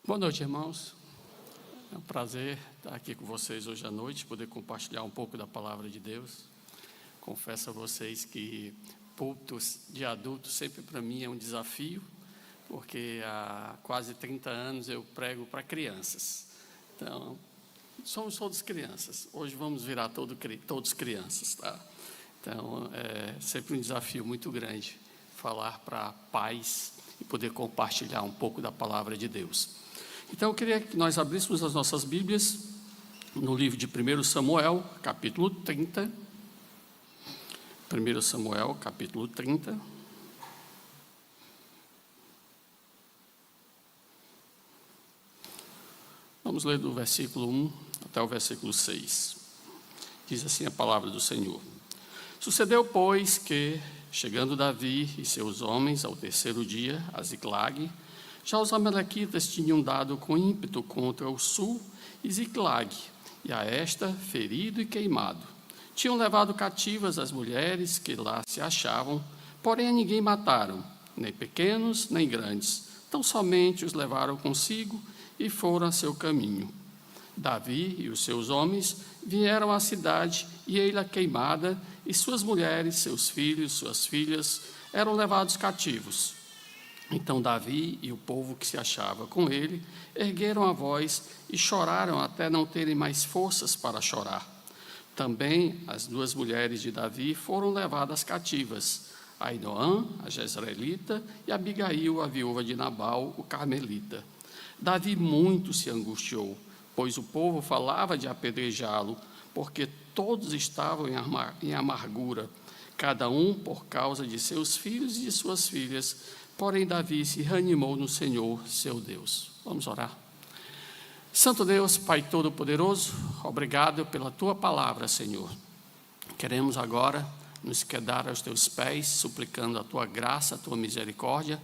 Boa noite, irmãos. É um prazer estar aqui com vocês hoje à noite, poder compartilhar um pouco da palavra de Deus. Confesso a vocês que púlpitos de adultos sempre para mim é um desafio, porque há quase 30 anos eu prego para crianças. Então, somos todos crianças. Hoje vamos virar todos crianças, tá? Então, é sempre um desafio muito grande falar para pais e poder compartilhar um pouco da palavra de Deus. Então, eu queria que nós abríssemos as nossas Bíblias no livro de 1 Samuel, capítulo 30. 1 Samuel, capítulo 30. Vamos ler do versículo 1 até o versículo 6. Diz assim a palavra do Senhor. Sucedeu, pois, que, chegando Davi e seus homens ao terceiro dia, a Ziclag, já os amalequitas tinham dado com ímpeto contra o sul e Ziclag, e a esta ferido e queimado. Tinham levado cativas as mulheres que lá se achavam, porém a ninguém mataram, nem pequenos nem grandes, tão somente os levaram consigo e foram a seu caminho. Davi e os seus homens vieram à cidade, e ei-la queimada, e suas mulheres, seus filhos, suas filhas, eram levados cativos. Então Davi e o povo que se achava com ele ergueram a voz e choraram até não terem mais forças para chorar. Também as duas mulheres de Davi foram levadas cativas, Ainoã, a jezreelita, e Abigail, a viúva de Nabal, o carmelita. Davi muito se angustiou, pois o povo falava de apedrejá-lo, porque todos estavam em amargura, cada um por causa de seus filhos e de suas filhas. Porém, Davi se reanimou no Senhor, seu Deus. Vamos orar. Santo Deus, Pai Todo-Poderoso, obrigado pela Tua palavra, Senhor. Queremos agora nos quedar aos Teus pés, suplicando a Tua graça, a Tua misericórdia,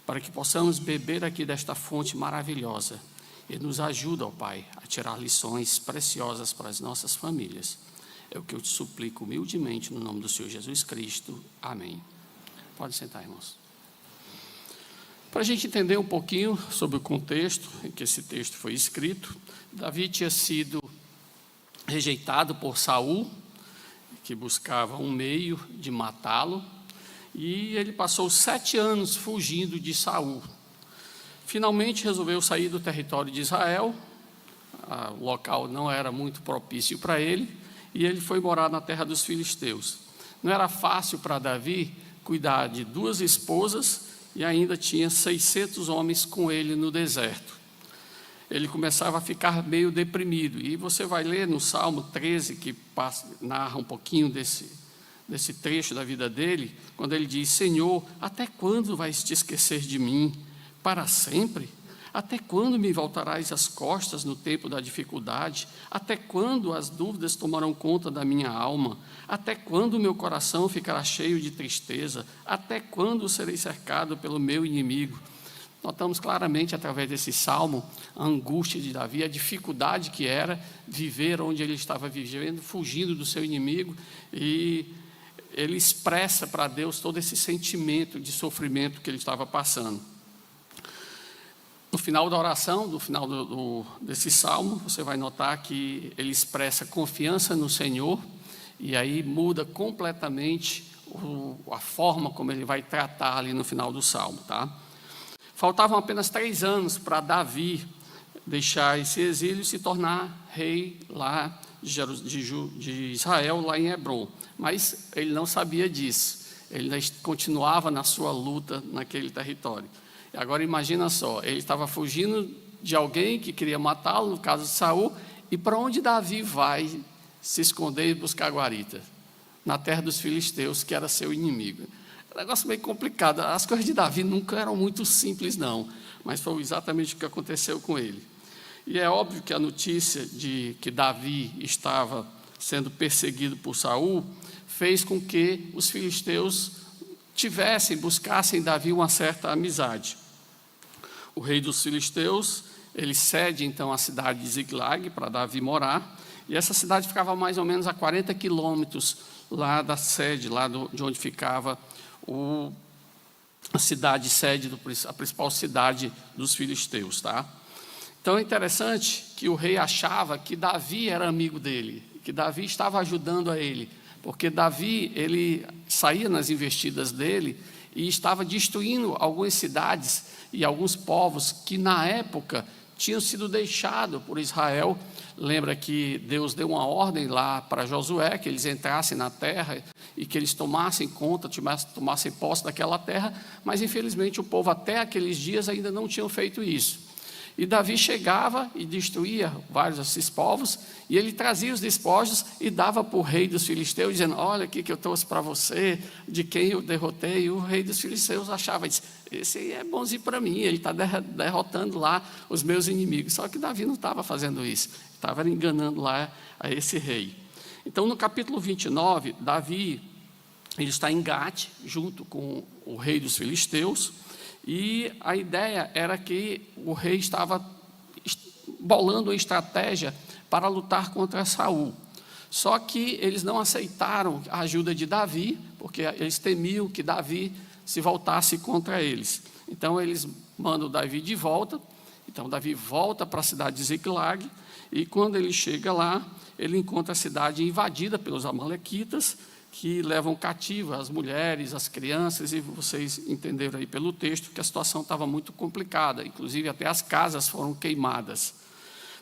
para que possamos beber aqui desta fonte maravilhosa. E nos ajuda, ó Pai, a tirar lições preciosas para as nossas famílias. É o que eu te suplico humildemente no nome do Senhor Jesus Cristo. Amém. Pode sentar, irmãos. Para a gente entender um pouquinho sobre o contexto em que esse texto foi escrito, Davi tinha sido rejeitado por Saul, que buscava um meio de matá-lo, e ele passou 7 anos fugindo de Saul. Finalmente resolveu sair do território de Israel, o local não era muito propício para ele, e ele foi morar na terra dos filisteus. Não era fácil para Davi cuidar de 2 esposas, e ainda tinha 600 homens com ele no deserto. Ele começava a ficar meio deprimido, e você vai ler no Salmo 13, que narra um pouquinho desse trecho da vida dele, quando ele diz: Senhor, até quando vais te esquecer de mim? Para sempre? Até quando me voltarás as costas no tempo da dificuldade? Até quando as dúvidas tomarão conta da minha alma? Até quando meu coração ficará cheio de tristeza? Até quando serei cercado pelo meu inimigo? Notamos claramente, através desse salmo, a angústia de Davi, a dificuldade que era viver onde ele estava vivendo, fugindo do seu inimigo, e ele expressa para Deus todo esse sentimento de sofrimento que ele estava passando. No final da oração, no final desse salmo, você vai notar que ele expressa confiança no Senhor, e aí muda completamente a forma como ele vai tratar ali no final do salmo, tá? Faltavam apenas 3 anos para Davi deixar esse exílio e se tornar rei lá de Israel, lá em Hebrom. Mas ele não sabia disso, ele continuava na sua luta naquele território. Agora imagina só, ele estava fugindo de alguém que queria matá-lo, no caso de Saul, e para onde Davi vai se esconder e buscar guarita? Na terra dos filisteus, que era seu inimigo. É um negócio meio complicado, as coisas de Davi nunca eram muito simples não, mas foi exatamente o que aconteceu com ele. E é óbvio que a notícia de que Davi estava sendo perseguido por Saul, fez com que os filisteus buscassem Davi uma certa amizade. O rei dos filisteus, ele cede então a cidade de Ziclag para Davi morar, e essa cidade ficava mais ou menos a 40 quilômetros lá da sede, lá de onde ficava a cidade sede, a principal cidade dos filisteus, tá? Então é interessante que o rei achava que Davi era amigo dele, que Davi estava ajudando a ele, porque Davi, ele saía nas investidas dele e estava destruindo algumas cidades e alguns povos que na época tinham sido deixados por Israel. Lembra que Deus deu uma ordem lá para Josué, que eles entrassem na terra e que eles tomassem conta, tomassem posse daquela terra, mas infelizmente o povo até aqueles dias ainda não tinham feito isso. E Davi chegava e destruía vários desses povos, e ele trazia os despojos e dava para o rei dos filisteus, dizendo: olha aqui que eu trouxe para você, de quem eu derrotei. E o rei dos filisteus achava, disse: esse aí é bonzinho para mim, ele está derrotando lá os meus inimigos. Só que Davi não estava fazendo isso, estava enganando lá a esse rei. Então, no capítulo 29, Davi, ele está em Gate, junto com o rei dos filisteus, e a ideia era que o rei estava bolando uma estratégia para lutar contra Saul. Só que eles não aceitaram a ajuda de Davi, porque eles temiam que Davi se voltasse contra eles. Então eles mandam Davi de volta. Então Davi volta para a cidade de Ziclag, e quando ele chega lá, ele encontra a cidade invadida pelos amalequitas, que levam cativo as mulheres, as crianças, e vocês entenderam aí pelo texto que a situação estava muito complicada, inclusive até as casas foram queimadas.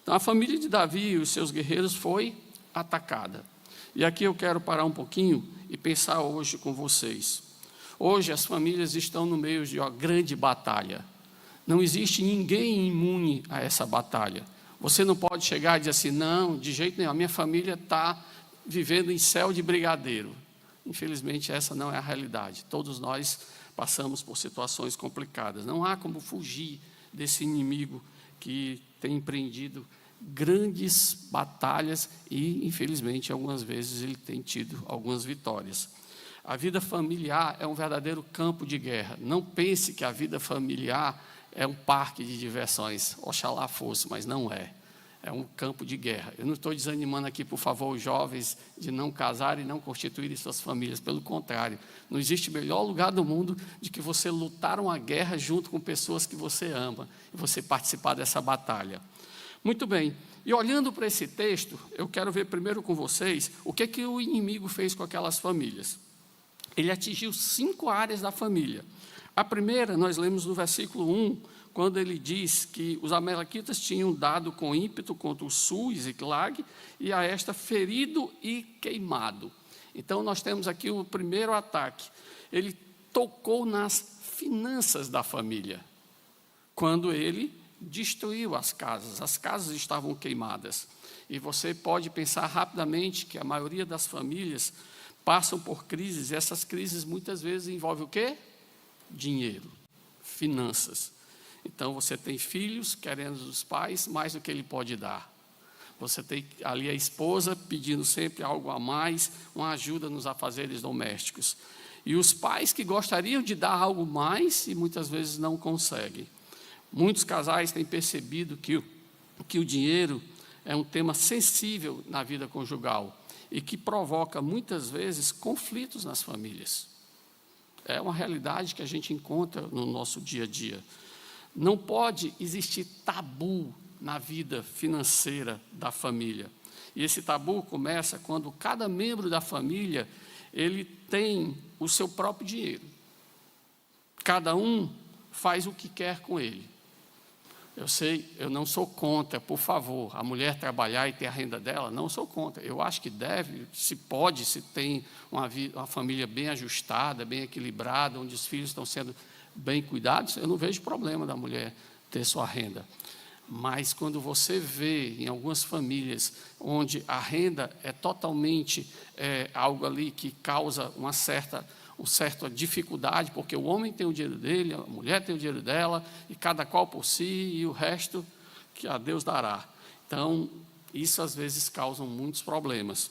Então a família de Davi e os seus guerreiros foi atacada. E aqui eu quero parar um pouquinho e pensar hoje com vocês. Hoje as famílias estão no meio de uma grande batalha. Não existe ninguém imune a essa batalha. Você não pode chegar e dizer assim: não, de jeito nenhum, a minha família está vivendo em céu de brigadeiro. Infelizmente, essa não é a realidade. Todos nós passamos por situações complicadas. Não há como fugir desse inimigo que tem empreendido grandes batalhas e, infelizmente, algumas vezes ele tem tido algumas vitórias. A vida familiar é um verdadeiro campo de guerra. Não pense que a vida familiar é um parque de diversões. Oxalá fosse, mas não é. É um campo de guerra. Eu não estou desanimando aqui, por favor, os jovens de não casarem e não constituírem suas famílias. Pelo contrário, não existe melhor lugar do mundo de que você lutar uma guerra junto com pessoas que você ama e você participar dessa batalha. Muito bem. E olhando para esse texto, eu quero ver primeiro com vocês o que o inimigo fez com aquelas famílias. Ele atingiu 5 áreas da família. A primeira, nós lemos no versículo 1, quando ele diz que os amalequitas tinham dado com ímpeto contra o sul e Ziclag, e a esta ferido e queimado. Então, nós temos aqui o primeiro ataque. Ele tocou nas finanças da família, quando ele destruiu as casas estavam queimadas. E você pode pensar rapidamente que a maioria das famílias passam por crises, e essas crises muitas vezes envolvem o quê? Dinheiro, finanças. Então, você tem filhos querendo dos pais mais do que ele pode dar. Você tem ali a esposa pedindo sempre algo a mais, uma ajuda nos afazeres domésticos. E os pais que gostariam de dar algo mais e muitas vezes não conseguem. Muitos casais têm percebido que o dinheiro é um tema sensível na vida conjugal e que provoca muitas vezes conflitos nas famílias. É uma realidade que a gente encontra no nosso dia a dia. Não pode existir tabu na vida financeira da família. E esse tabu começa quando cada membro da família ele tem o seu próprio dinheiro. Cada um faz o que quer com ele. Eu sei, eu não sou contra, por favor, a mulher trabalhar e ter a renda dela, não sou contra. Eu acho que deve, se pode, se tem uma família bem ajustada, bem equilibrada, onde os filhos estão sendo bem cuidados, eu não vejo problema da mulher ter sua renda. Mas quando você vê em algumas famílias onde a renda é totalmente algo ali que causa uma certa dificuldade, porque o homem tem o dinheiro dele, a mulher tem o dinheiro dela, e cada qual por si, e o resto que a Deus dará. Então, isso às vezes causa muitos problemas.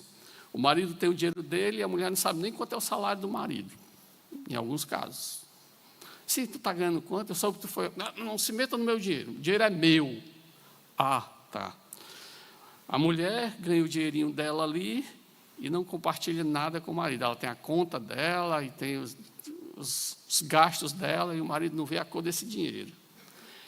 O marido tem o dinheiro dele e a mulher não sabe nem quanto é o salário do marido, em alguns casos. Se tu está ganhando quanto, eu soube que tu foi. Não se meta no meu dinheiro, o dinheiro é meu. Ah, tá. A mulher ganha o dinheirinho dela ali e não compartilha nada com o marido. Ela tem a conta dela e tem os gastos dela e o marido não vê a cor desse dinheiro.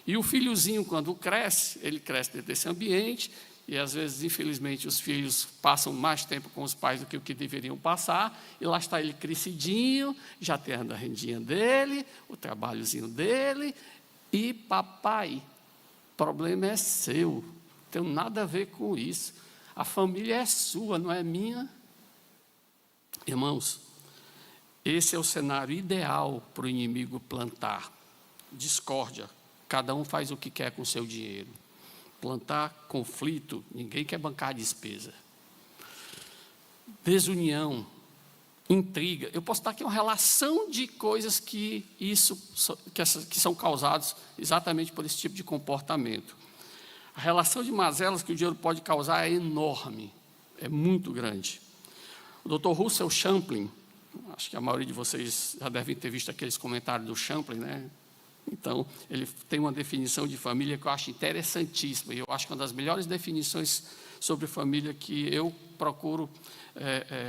E o filhozinho, quando cresce, ele cresce dentro desse ambiente, e às vezes, infelizmente, os filhos passam mais tempo com os pais do que o que deveriam passar, e lá está ele crescidinho, já tendo a rendinha dele, o trabalhozinho dele, e papai, o problema é seu, não tem nada a ver com isso. A família é sua, não é minha. Irmãos, esse é o cenário ideal para o inimigo plantar. Discórdia, cada um faz o que quer com o seu dinheiro. Plantar conflito, ninguém quer bancar a despesa. Desunião, intriga. Eu posso dar aqui uma relação de coisas que são causadas exatamente por esse tipo de comportamento. A relação de mazelas que o dinheiro pode causar é enorme, é muito grande. O Dr. Russell Champlin, acho que a maioria de vocês já devem ter visto aqueles comentários do Champlin, né? Então, ele tem uma definição de família que eu acho interessantíssima, e eu acho que é uma das melhores definições sobre família que eu procuro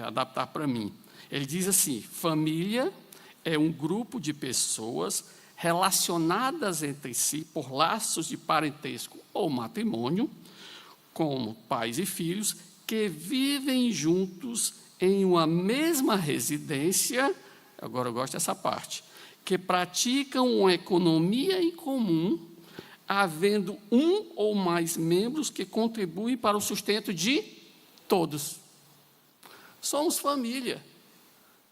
adaptar para mim. Ele diz assim: família é um grupo de pessoas relacionadas entre si por laços de parentesco ou matrimônio, como pais e filhos, que vivem juntos em uma mesma residência, agora eu gosto dessa parte, que praticam uma economia em comum, havendo um ou mais membros que contribuem para o sustento de todos. Somos família,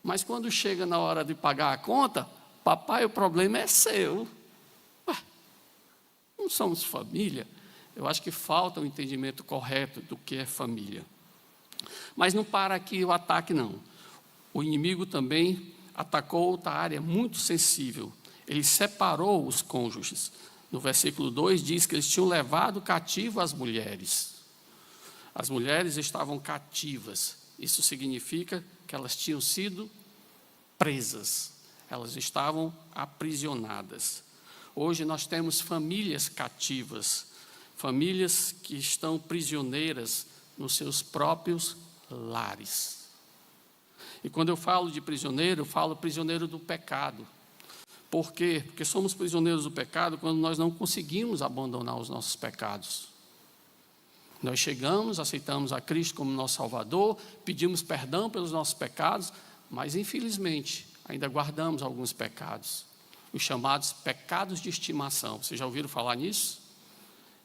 mas quando chega na hora de pagar a conta, papai, o problema é seu. Ué, não somos família? Eu acho que falta um entendimento correto do que é família. Mas não para aqui o ataque, não. O inimigo também atacou outra área muito sensível. Ele separou os cônjuges. No versículo 2 diz que eles tinham levado cativo as mulheres. As mulheres estavam cativas. Isso significa que elas tinham sido presas. Elas estavam aprisionadas. Hoje nós temos famílias cativas, famílias que estão prisioneiras nos seus próprios lares. E quando eu falo de prisioneiro, eu falo prisioneiro do pecado. Por quê? Porque somos prisioneiros do pecado quando nós não conseguimos abandonar os nossos pecados. Nós chegamos, aceitamos a Cristo como nosso Salvador, pedimos perdão pelos nossos pecados, mas infelizmente ainda guardamos alguns pecados, os chamados pecados de estimação. Vocês já ouviram falar nisso?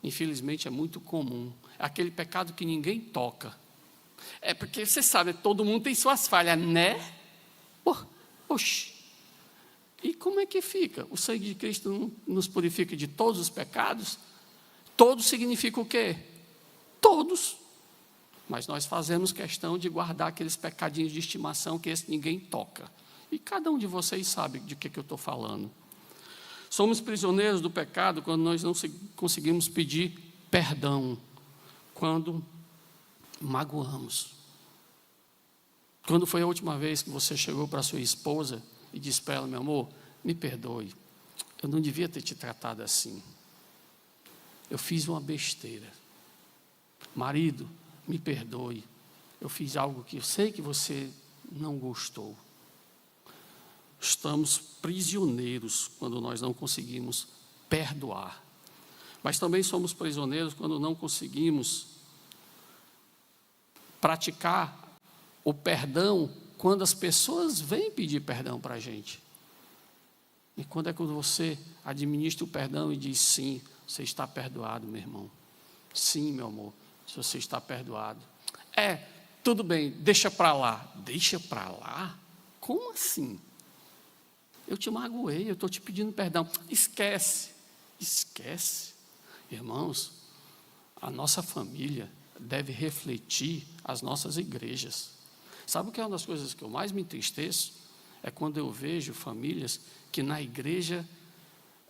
Infelizmente é muito comum. É aquele pecado que ninguém toca. É porque você sabe, todo mundo tem suas falhas, né? Oxi. E como é que fica? O sangue de Cristo nos purifica de todos os pecados? Todos significa o quê? Todos. Mas nós fazemos questão de guardar aqueles pecadinhos de estimação que esse ninguém toca. E cada um de vocês sabe de que eu estou falando. Somos prisioneiros do pecado quando nós não conseguimos pedir perdão, quando magoamos. Quando foi a última vez que você chegou para sua esposa e disse para ela: meu amor, me perdoe, eu não devia ter te tratado assim, eu fiz uma besteira. Marido, me perdoe, eu fiz algo que eu sei que você não gostou. Estamos prisioneiros quando nós não conseguimos perdoar. Mas também somos prisioneiros quando não conseguimos praticar o perdão quando as pessoas vêm pedir perdão para a gente. E quando é que você administra o perdão e diz: sim, você está perdoado, meu irmão. Sim, meu amor, você está perdoado. Tudo bem, deixa para lá. Deixa para lá? Como assim? Eu te magoei, eu estou te pedindo perdão. Esquece. Irmãos, a nossa família deve refletir as nossas igrejas. Sabe o que é uma das coisas que eu mais me entristeço? É quando eu vejo famílias que na igreja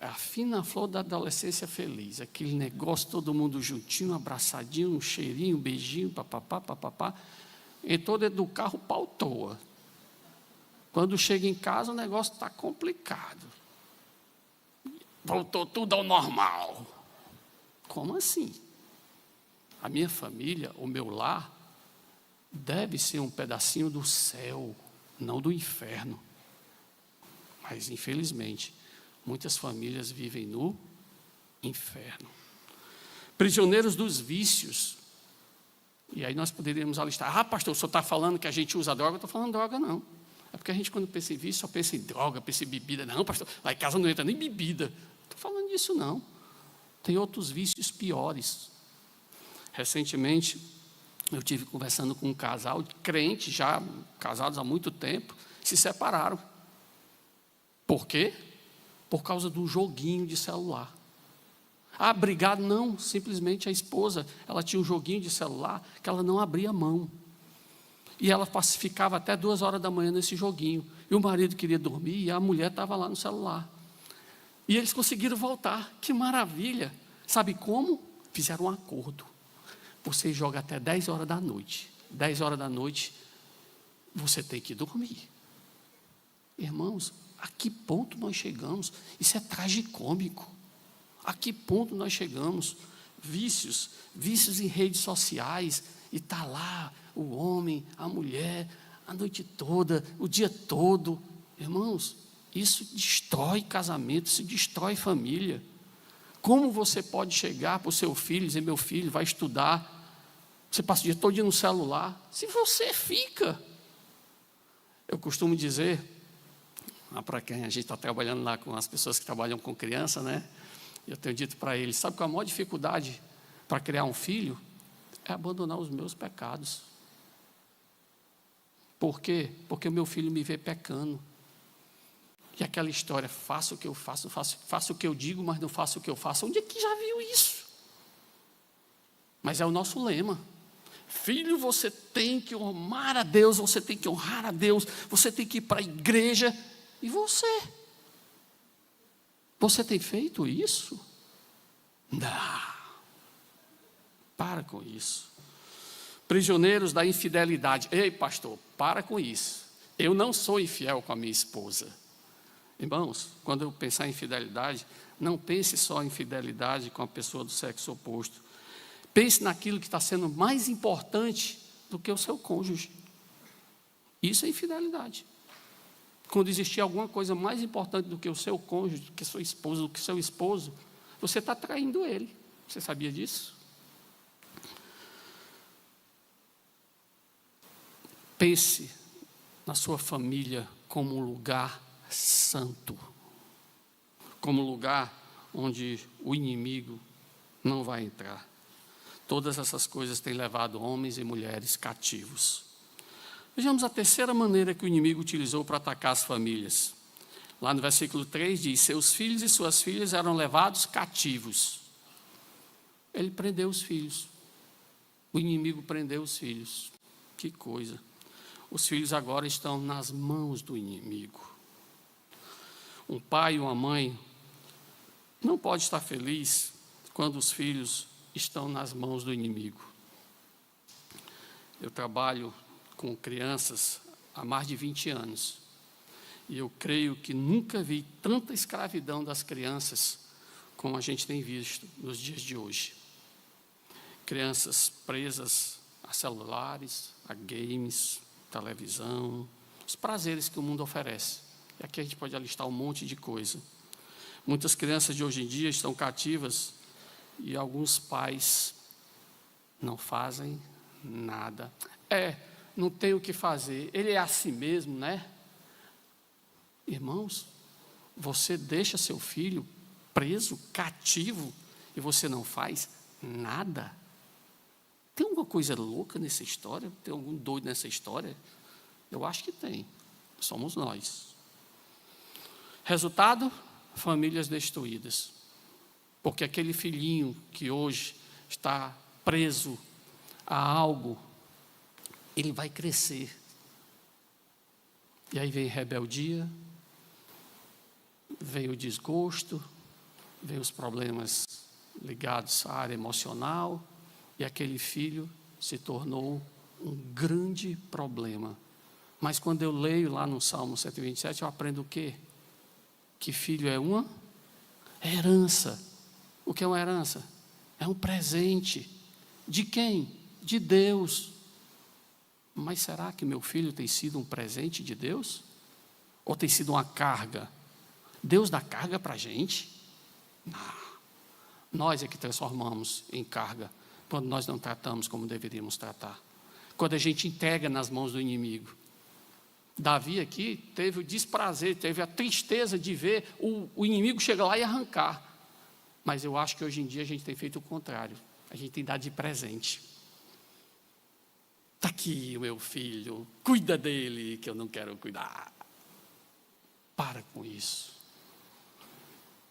é a fina flor da adolescência feliz, aquele negócio, todo mundo juntinho, abraçadinho, um cheirinho, um beijinho, papapá. Entrou dentro do carro, pau toa. Quando chega em casa, o negócio está complicado. Voltou tudo ao normal. Como assim? A minha família, o meu lar, deve ser um pedacinho do céu, não do inferno. Mas, infelizmente, muitas famílias vivem no inferno. Prisioneiros dos vícios. E aí nós poderíamos alistar: ah, pastor, o senhor está falando que a gente usa droga? Eu estou falando droga, não. É porque a gente, quando pensa em vício, só pensa em droga, pensa em bebida. Não, pastor, lá em casa não entra nem bebida. Não estou falando disso, não. Tem outros vícios piores. Recentemente, eu tive conversando com um casal de crentes, já casados há muito tempo, se separaram. Por quê? Por causa do joguinho de celular. Ah, brigado? Não, simplesmente a esposa, ela tinha um joguinho de celular que ela não abria mão. E ela ficava até 2 horas da manhã nesse joguinho. E o marido queria dormir e a mulher estava lá no celular. E eles conseguiram voltar. Que maravilha! Sabe como? Fizeram um acordo. Você joga até 10 horas da noite. 10 horas da noite, você tem que dormir. Irmãos, a que ponto nós chegamos? Isso é tragicômico. A que ponto nós chegamos? Vícios em redes sociais, e está lá o homem, a mulher, a noite toda, o dia todo. Irmãos, isso destrói casamento, isso destrói família. Como você pode chegar para o seu filho e dizer: meu filho vai estudar, você passa o dia todo no celular, se você fica? Eu costumo dizer, para quem a gente está trabalhando lá com as pessoas que trabalham com criança, né? Eu tenho dito para eles: sabe qual é a maior dificuldade para criar um filho? É abandonar os meus pecados. Por quê? Porque o meu filho me vê pecando. E aquela história: faço o que eu faço, faço o que eu digo, mas não faço o que eu faço. Onde é que já viu isso? Mas é o nosso lema. Filho, você tem que amar a Deus, você tem que honrar a Deus, você tem que ir para a igreja. E você? Você tem feito isso? Não. Para com isso. Prisioneiros da infidelidade. Ei, pastor, para com isso. Eu não sou infiel com a minha esposa. Irmãos, quando eu pensar em infidelidade, não pense só em infidelidade com a pessoa do sexo oposto. Pense naquilo que está sendo mais importante do que o seu cônjuge. Isso é infidelidade. Quando existir alguma coisa mais importante do que o seu cônjuge, do que sua esposa, do que seu esposo, você está traindo ele. Você sabia disso? Pense na sua família como um lugar santo, como um lugar onde o inimigo não vai entrar. Todas essas coisas têm levado homens e mulheres cativos. Vejamos a terceira maneira que o inimigo utilizou para atacar as famílias. Lá no versículo 3 diz: seus filhos e suas filhas eram levados cativos. Ele prendeu os filhos. O inimigo prendeu os filhos. Que coisa. Os filhos agora estão nas mãos do inimigo. Um pai e uma mãe não pode estar feliz quando os filhos estão nas mãos do inimigo. Eu trabalho com crianças há mais de 20 anos. E eu creio que nunca vi tanta escravidão das crianças como a gente tem visto nos dias de hoje. Crianças presas a celulares, a games, televisão, os prazeres que o mundo oferece. E aqui a gente pode alistar um monte de coisa. Muitas crianças de hoje em dia estão cativas e alguns pais não fazem nada. Não tem o que fazer, ele é assim mesmo, né? Irmãos, você deixa seu filho preso, cativo, e você não faz nada? Tem alguma coisa louca nessa história? Tem algum doido nessa história? Eu acho que tem. Somos nós. Resultado? Famílias destruídas. Porque aquele filhinho que hoje está preso a algo, ele vai crescer. E aí vem rebeldia, vem o desgosto, vem os problemas ligados à área emocional, e aquele filho se tornou um grande problema. Mas quando eu leio lá no Salmo 127, eu aprendo o quê? Que filho é uma herança. O que é uma herança? É um presente. De quem? De Deus. Mas será que meu filho tem sido um presente de Deus? Ou tem sido uma carga? Deus dá carga para a gente? Não. Nós é que transformamos em carga, quando nós não tratamos como deveríamos tratar. Quando a gente entrega nas mãos do inimigo. Davi aqui teve o desprazer, teve a tristeza de ver o inimigo chegar lá e arrancar. Mas eu acho que hoje em dia a gente tem feito o contrário. A gente tem dado de presente. Está aqui o meu filho, cuida dele, que eu não quero cuidar. Para com isso.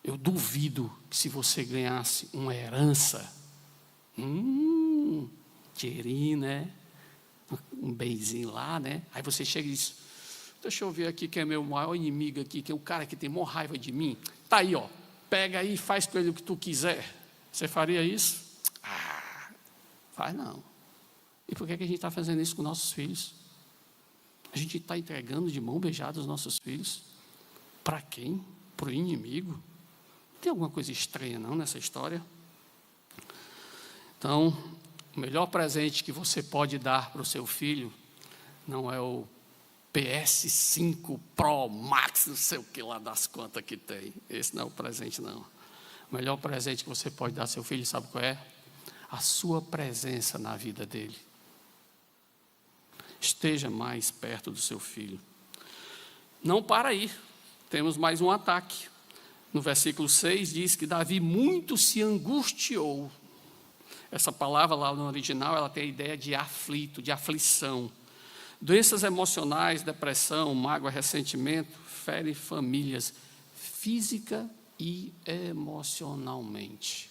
Eu duvido que se você ganhasse uma herança, dinheirinho, né? Um benzinho lá, né? Aí você chega e diz, deixa eu ver aqui quem é meu maior inimigo aqui, quem é o cara que tem maior raiva de mim. Tá aí, ó, pega aí e faz com ele o que tu quiser. Você faria isso? Faz não. E por que a gente está fazendo isso com nossos filhos? A gente está entregando de mão beijada os nossos filhos. Para quem? Para o inimigo? Tem alguma coisa estranha não nessa história? Então, o melhor presente que você pode dar para o seu filho não é o PS5 Pro Max, não sei o que lá das contas que tem. Esse não é o presente, não. O melhor presente que você pode dar ao seu filho, sabe qual é? A sua presença na vida dele. Esteja mais perto do seu filho. Não para aí. Temos mais um ataque. No versículo 6 diz que Davi muito se angustiou. Essa palavra lá no original, ela tem a ideia de aflito, de aflição. Doenças emocionais, depressão, mágoa, ressentimento, ferem famílias física e emocionalmente.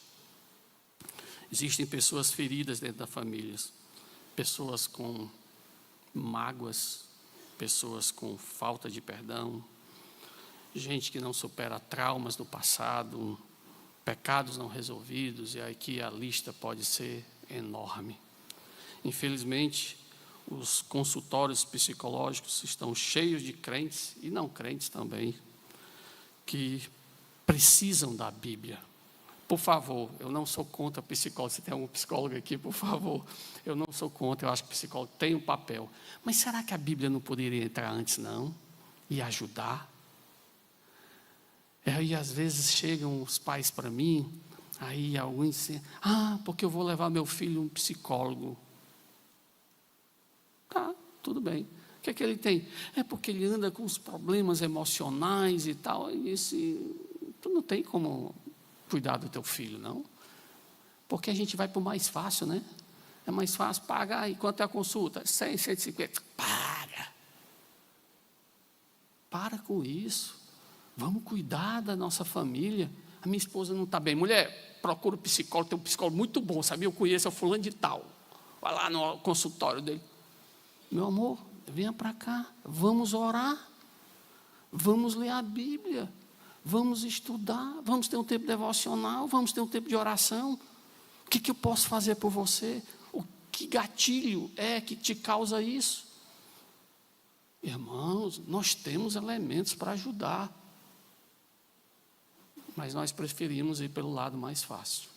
Existem pessoas feridas dentro da família, pessoas com mágoas, pessoas com falta de perdão, gente que não supera traumas do passado, pecados não resolvidos, e aqui a lista pode ser enorme. Infelizmente, os consultórios psicológicos estão cheios de crentes, e não crentes também, que precisam da Bíblia. Por favor, eu não sou contra psicólogo. Se tem algum psicólogo aqui, por favor, eu não sou contra, eu acho que o psicólogo tem um papel. Mas será que a Bíblia não poderia entrar antes, não? E ajudar? Aí, às vezes, chegam os pais para mim, aí alguns dizem, porque eu vou levar meu filho a um psicólogo. Tá, tudo bem. O que é que ele tem? É porque ele anda com os problemas emocionais e tal. E tu não tem como cuidar do teu filho, não. Porque a gente vai para o mais fácil, né? É mais fácil pagar. E quanto é a consulta? 100, 150. Para com isso. Vamos cuidar da nossa família. A minha esposa não está bem. Mulher, procura um psicólogo, tem um psicólogo muito bom, sabia? Eu conheço, é o fulano de tal. Vai lá no consultório dele. Meu amor, venha para cá, vamos orar. Vamos ler a Bíblia. Vamos estudar, vamos ter um tempo devocional, vamos ter um tempo de oração. O que eu posso fazer por você? O que gatilho é que te causa isso? Irmãos, nós temos elementos para ajudar. Mas nós preferimos ir pelo lado mais fácil.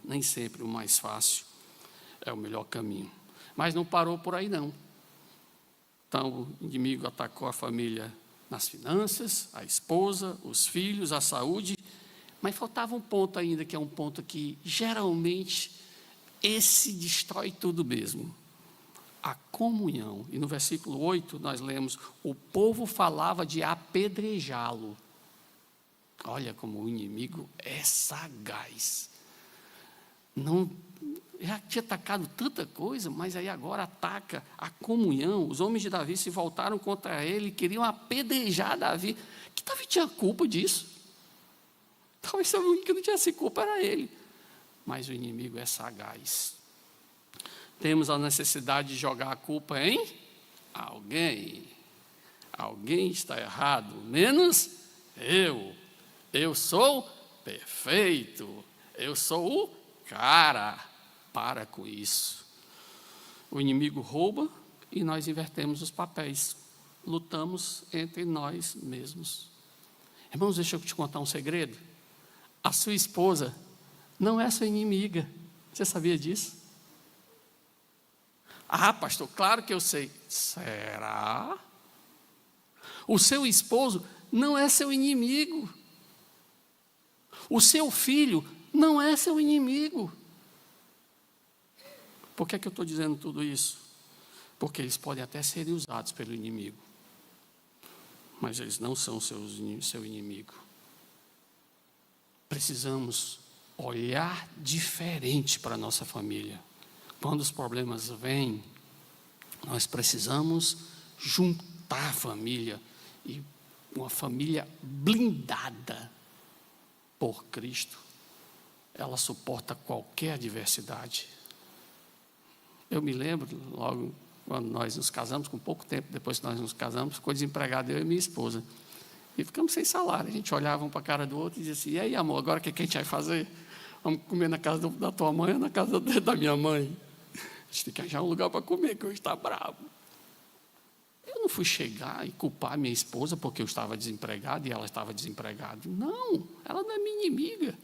Nem sempre o mais fácil é o melhor caminho. Mas não parou por aí, não. Então, o inimigo atacou a família nas finanças, a esposa, os filhos, a saúde. Mas faltava um ponto ainda, que é um ponto que, geralmente, esse destrói tudo mesmo. A comunhão. E no versículo 8, nós lemos, o povo falava de apedrejá-lo. Olha como o inimigo é sagaz. Já tinha atacado tanta coisa, mas aí agora ataca a comunhão. Os homens de Davi se voltaram contra ele, queriam apedrejar Davi. Que Davi tinha culpa disso? Talvez o único que não tivesse culpa era ele. Mas o inimigo é sagaz. Temos a necessidade de jogar a culpa em alguém. Alguém está errado, menos eu. Eu sou perfeito. Eu sou o cara. Para com isso. O inimigo rouba e nós invertemos os papéis. Lutamos entre nós mesmos. Irmãos, deixa eu te contar um segredo. A sua esposa não é sua inimiga. Você sabia disso? Pastor, claro que eu sei. Será? O seu esposo não é seu inimigo. O seu filho não é seu inimigo. Por que é que eu estou dizendo tudo isso? Porque eles podem até serem usados pelo inimigo, mas eles não são seu inimigo. Precisamos olhar diferente para a nossa família. Quando os problemas vêm, nós precisamos juntar a família, e uma família blindada por Cristo, ela suporta qualquer adversidade. Eu me lembro, logo quando nós nos casamos, com pouco tempo depois que nós nos casamos, ficou desempregado eu e minha esposa. E ficamos sem salário. A gente olhava um para a cara do outro e dizia assim: e aí, amor, agora o que a gente vai fazer? Vamos comer na casa da tua mãe ou na casa da minha mãe? A gente tem que arranjar um lugar para comer, que hoje está bravo. Eu não fui chegar e culpar minha esposa porque eu estava desempregado e ela estava desempregada. Não, ela não é minha inimiga.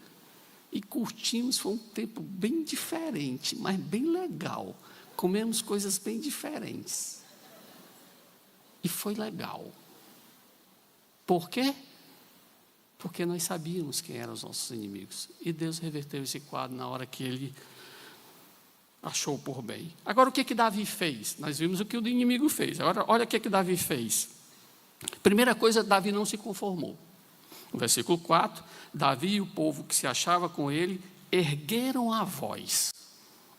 E curtimos, foi um tempo bem diferente, mas bem legal. Comemos coisas bem diferentes. E foi legal. Por quê? Porque nós sabíamos quem eram os nossos inimigos. E Deus reverteu esse quadro na hora que Ele achou por bem. Agora, o que Davi fez? Nós vimos o que o inimigo fez. Agora, olha o que Davi fez. Primeira coisa, Davi não se conformou. No versículo 4, Davi e o povo que se achava com ele ergueram a voz.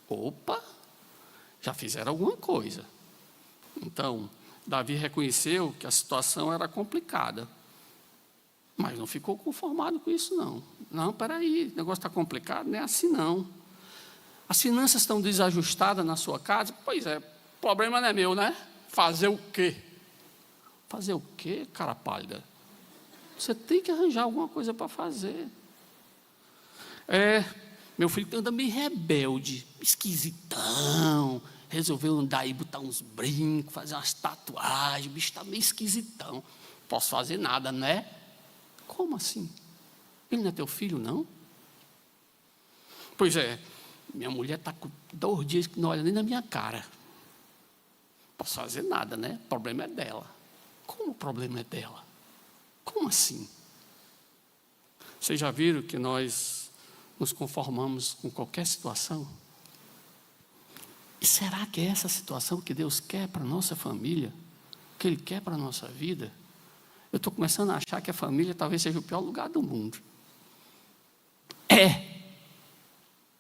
Opa, já fizeram alguma coisa. Então, Davi reconheceu que a situação era complicada, mas não ficou conformado com isso, não. Não, peraí, o negócio está complicado, não é assim não. As finanças estão desajustadas na sua casa? Pois é, o problema não é meu, né? Fazer o quê? Fazer o quê, cara pálida? Você tem que arranjar alguma coisa para fazer. Meu filho anda meio rebelde, esquisitão, resolveu andar e botar uns brincos, fazer umas tatuagens, o bicho está meio esquisitão. Posso fazer nada, né? Como assim? Ele não é teu filho, não? Pois é, minha mulher está com 2 dias que não olha nem na minha cara. Posso fazer nada, né? O problema é dela. Como o problema é dela? Como assim? Vocês já viram que nós nos conformamos com qualquer situação? E será que é essa situação que Deus quer para a nossa família? Que Ele quer para a nossa vida? Eu estou começando a achar que a família talvez seja o pior lugar do mundo.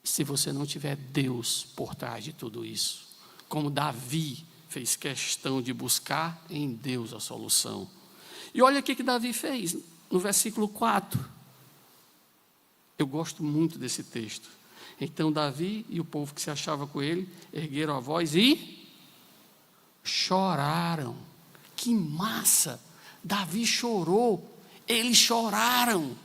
Se você não tiver Deus por trás de tudo isso. Como Davi fez questão de buscar em Deus a solução. E olha o que Davi fez no versículo 4. Eu gosto muito desse texto. Então Davi e o povo que se achava com ele ergueram a voz e choraram. Que massa! Davi chorou, eles choraram.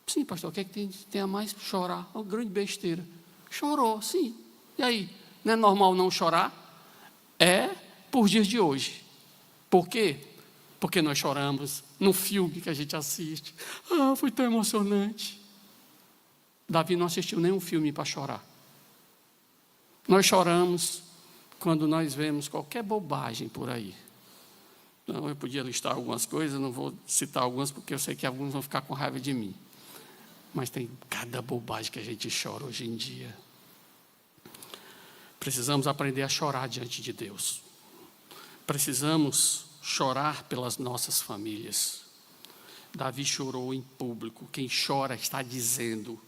Sim, pastor, o que é que tem a mais chorar? Uma grande besteira. Chorou, sim. E aí? Não é normal não chorar? É por dias de hoje. Por quê? Porque nós choramos no filme que a gente assiste. Foi tão emocionante. Davi não assistiu nenhum filme para chorar. Nós choramos quando nós vemos qualquer bobagem por aí. Então, eu podia listar algumas coisas, não vou citar algumas, porque eu sei que alguns vão ficar com raiva de mim. Mas tem cada bobagem que a gente chora hoje em dia. Precisamos aprender a chorar diante de Deus. Precisamos chorar pelas nossas famílias. Davi chorou em público. Quem chora está dizendo: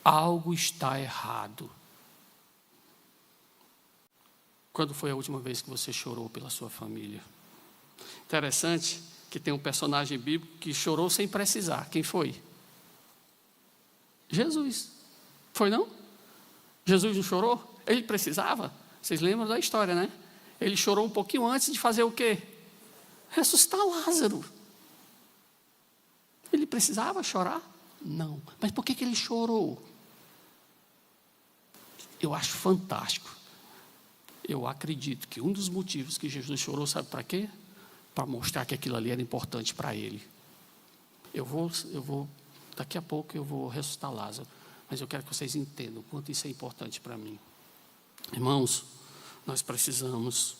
algo está errado. Quando foi a última vez que você chorou pela sua família? Interessante que tem um personagem bíblico que chorou sem precisar. Quem foi? Jesus. Foi não? Jesus não chorou? Ele precisava? Vocês lembram da história, né? Ele chorou um pouquinho antes de fazer o quê? Ressuscitar Lázaro. Ele precisava chorar? Não. Mas por que ele chorou? Eu acho fantástico. Eu acredito que um dos motivos que Jesus chorou, sabe para quê? Para mostrar que aquilo ali era importante para ele. Daqui a pouco eu vou ressuscitar Lázaro, mas eu quero que vocês entendam o quanto isso é importante para mim. Irmãos, nós precisamos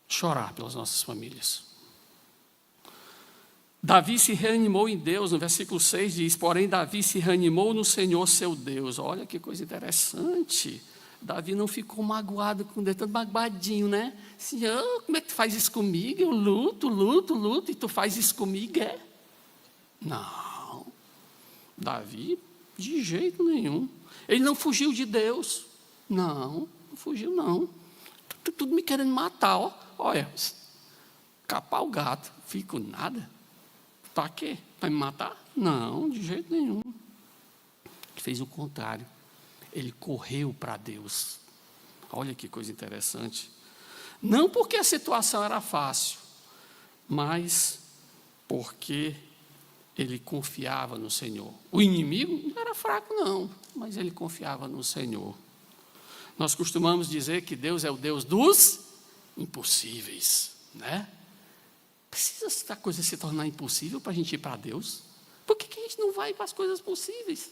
chorar pelas nossas famílias. Davi se reanimou em Deus, no versículo 6 diz, porém Davi se reanimou no Senhor seu Deus. Olha que coisa interessante. Davi não ficou magoado com Deus, tanto magoadinho, né? Senhor, como é que tu faz isso comigo? Eu luto, e tu faz isso comigo, é? Não. Davi, de jeito nenhum. Ele não fugiu de Deus. Não fugiu não. Tudo me querendo matar, ó. Olha, capar o gato, fico nada. Para quê? Para me matar? Não, de jeito nenhum. Ele fez o contrário. Ele correu para Deus. Olha que coisa interessante. Não porque a situação era fácil, mas porque ele confiava no Senhor. O inimigo não era fraco, não, mas ele confiava no Senhor. Nós costumamos dizer que Deus é o Deus dos impossíveis, né? Precisa a coisa se tornar impossível para a gente ir para Deus? Por que a gente não vai para as coisas possíveis?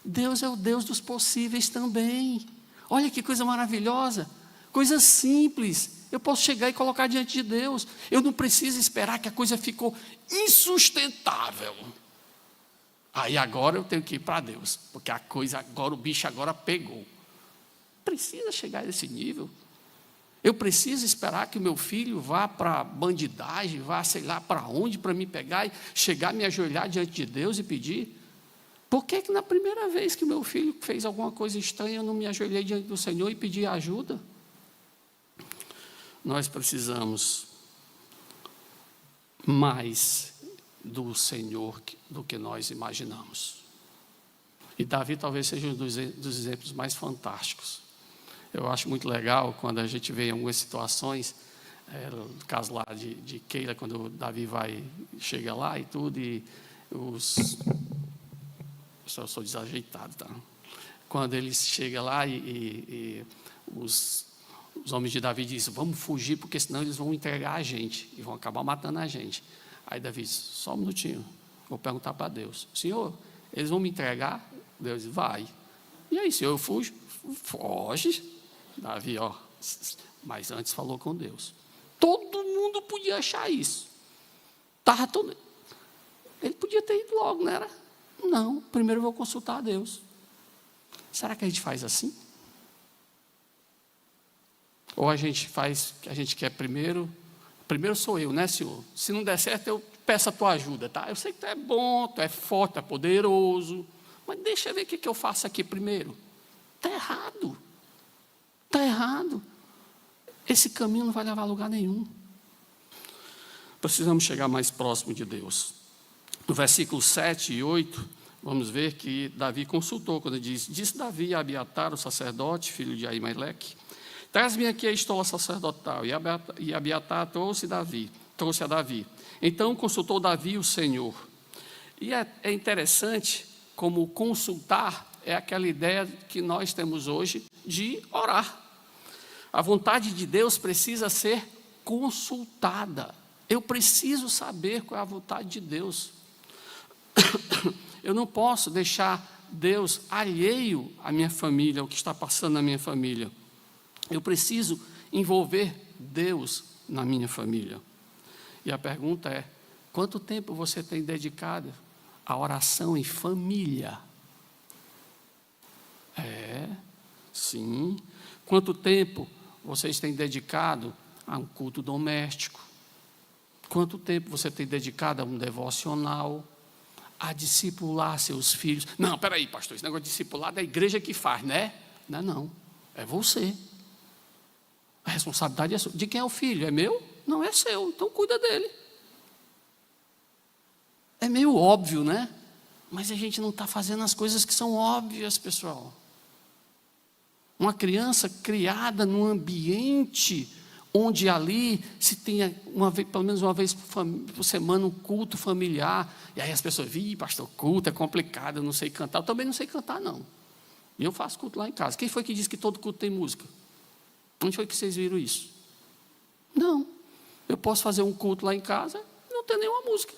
Deus é o Deus dos possíveis também. Olha que coisa maravilhosa. Coisas simples. Eu posso chegar e colocar diante de Deus. Eu não preciso esperar que a coisa ficou insustentável. Aí agora eu tenho que ir para Deus. Porque a coisa agora, o bicho agora pegou. Precisa chegar a esse nível. Eu preciso esperar que o meu filho vá para a bandidagem, vá sei lá para onde, para me pegar e chegar, me ajoelhar diante de Deus e pedir? Por que na primeira vez que meu filho fez alguma coisa estranha, eu não me ajoelhei diante do Senhor e pedi ajuda? Nós precisamos mais do Senhor do que nós imaginamos. E Davi talvez seja um dos exemplos mais fantásticos. Eu acho muito legal quando a gente vê em algumas situações, no caso lá de Keila, quando o Davi chega lá e tudo, e eu sou desajeitado, tá? Quando ele chega lá e os homens de Davi dizem, vamos fugir, porque senão eles vão entregar a gente, e vão acabar matando a gente. Aí Davi diz, só um minutinho, vou perguntar para Deus, Senhor, eles vão me entregar? Deus diz, vai. E aí, Senhor, eu fujo? Foge. Davi, ó, mas antes falou com Deus. Todo mundo podia achar isso. Ele podia ter ido logo, não era? Não, primeiro eu vou consultar a Deus. Será que a gente faz assim? Ou a gente faz, a gente quer primeiro sou eu, né, Senhor? Se não der certo, eu peço a tua ajuda, tá? Eu sei que tu é bom, tu é forte, tu é poderoso, mas deixa eu ver o que eu faço aqui primeiro. Está errado. Está errado. Esse caminho não vai levar a lugar nenhum. Precisamos chegar mais próximo de Deus. No versículo 7 e 8, vamos ver que Davi consultou, quando ele diz, disse Davi a Abiatar, o sacerdote, filho de Aimeleque, traz-me aqui a estola sacerdotal. E Abiatar trouxe a Davi. Então consultou Davi o Senhor. E é interessante como consultar é aquela ideia que nós temos hoje de orar. A vontade de Deus precisa ser consultada. Eu preciso saber qual é a vontade de Deus. Eu não posso deixar Deus alheio à minha família, ao que está passando na minha família. Eu preciso envolver Deus na minha família. E a pergunta é, quanto tempo você tem dedicado à oração em família? Sim. Quanto tempo vocês têm dedicado a um culto doméstico? Quanto tempo você tem dedicado a um devocional? A discipular seus filhos? Não, peraí, pastor, esse negócio de discipular é da igreja que faz, né? Não, é você. A responsabilidade é sua. De quem é o filho? É meu? Não, é seu, então cuida dele. É meio óbvio, né? Mas a gente não está fazendo as coisas que são óbvias, pessoal. Uma criança criada num ambiente onde ali se tenha pelo menos uma vez por semana um culto familiar, e aí as pessoas, pastor, culto é complicado, eu não sei cantar. Eu também não sei cantar, não. E eu faço culto lá em casa. Quem foi que disse que todo culto tem música? Onde foi que vocês viram isso? Não. Eu posso fazer um culto lá em casa e não ter nenhuma música.